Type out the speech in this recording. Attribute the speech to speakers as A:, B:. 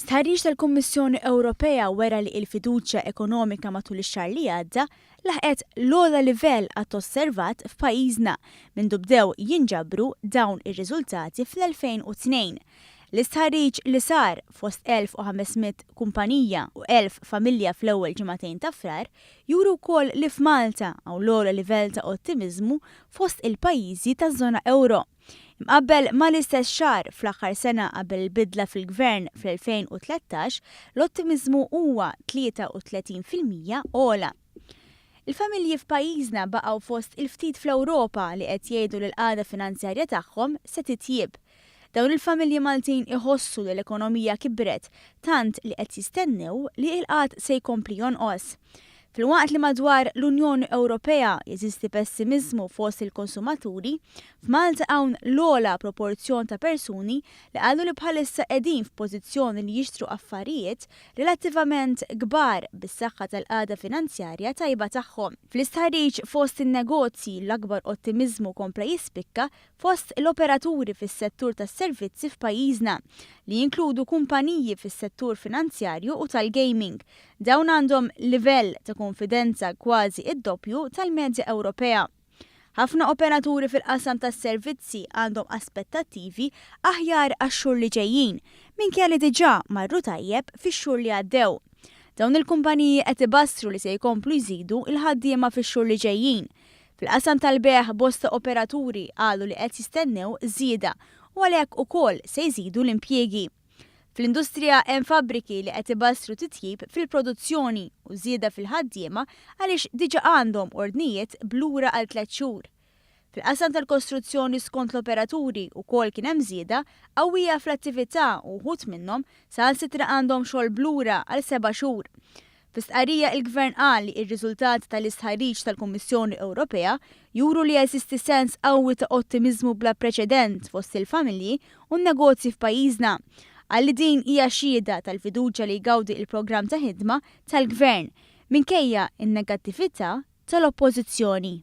A: Stħarriġ tal-Kummissjoni Ewropea wera li l-fiduċja ekonomika matul ix-xahar li għadda laħqet l-ogħla livell qatt osservat f'pajjiżna mindu bdew jinġabru dawn ir-riżultati fl-2002. L-istħarriġ li sar fost 1500 kumpanija u 1000 familja fl-ewwel ġimagħtejn ta' frar juru wkoll li f'Malta hawn l-ogħla livell ta' ottimiżmu fost il-pajjiżi taż-żona euro. Imqabbel ma l-istess xahar fl-aħħar sena qabel il-bidla fil-gvern fl-2013, l-ottimizmu huwa 33% ogħla. Il-familji f'pajjiżna baqgħu fost il-ftit fl-Ewropa li qed jgħidu li l-qagħda finanzjarja tagħhom se titjieb. Dawn il-familji Maltin iħossu li l-ekonomija kibret tant li qed jistennew li l-qatt se jkompli jonqos. Fil-waqt li madwar l-Unjoni Ewropea jeżisti pessimizmu fost il-konsumaturi, f'Malta hawn l-ogħla proporzjon ta' persuni li qalu li bħalissa qegħdin f'pożizzjoni li jixtru affarijiet relattivament kbar bis-saħħa tal-qagħda finanzjarja tajba tagħhom. Fl-istħarriġ fost in-negozji l-akbar ottimizmu kompla jispikka fost l-operaturi fis-settur tas-servizzi f'pajjiżna li jinkludu kumpaniji fis-settur finanzjarju u tal-gaming. Dawn għandhom livell ta' konfidenza kważi id-doppju tal-medja Ewropea. Ħafna operaturi fil-qasam tas-servizzi għandhom aspettattivi aħjar għax-xhur li ġejjin minkejja li diġà marru tajjeb fix-xhur li għaddew. Dawn il-kumpaniji qed ibassru li se jkomplu jżidu il-ħaddiema fix-xhur li ġejjin. Fil-qasam tal-beħ bosta operaturi qalu li qed jistennew żieda u għalhekk ukoll se jżidu l-impjiegi. Fl-industrija hemm fabbriki li qed ibassru titjib fil-produzzjoni u żieda fil-ħaddiema għaliex diġà għandhom ordnijiet blura għal 3 xhur. Fil-qasam tal-kostruzzjoni skont l-operaturi wkoll kien hemm żieda qawwija fl-attività u wħud minnhom saħansitra għandhom xogħol blura għal 7 xhur. Fl-istqarrija il-Gvern qal li r-riżultati tal-istħarriġ tal-Kummissjoni Ewropea juru li jeżisti sens qawwi ta' ottimizmu bla preċedent fost il-familji u n-negozji f'pajjiżna. Għalli din hija xhieda tal-fiduċja li jgawdi il-programm ta' ħidma tal-Gvern minkejja in-negattività tal-Oppożizzjoni.